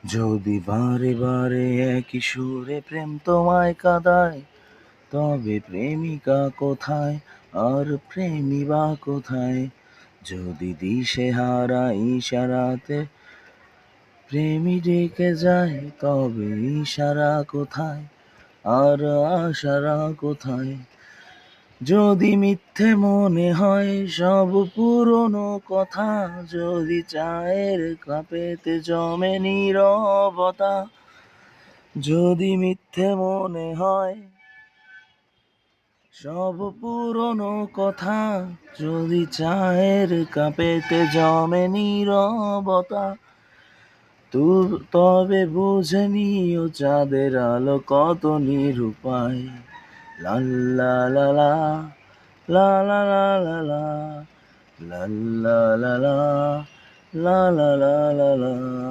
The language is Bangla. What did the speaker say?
যদি বারে বারে একই সুরে প্রেম তোমায় কাঁদায়, তবে প্রেমিকা কোথায় আর প্রেমী বা কোথায়? যদি দিশেহারা ইশারাতে প্রেমী ডেকে যায়, তবে ইশারা কোথায় আর আশারা কোথায়? যদি মিথ্যে মনে হয় সব পুরনো কথা, যদি চায়ের কাপেতে জমে নীরবতা, যদি মিথ্যে মনে হয় সব পুরনো কথা, যদি চায়ের কাপেতে জমে নীরবতা, তবে বুঝে নিও চাঁদের আলো কত নিরুপায়। লা লা লা লা, লা লা লা লা লা, লা লা লা লা, লা লা লা লা লা।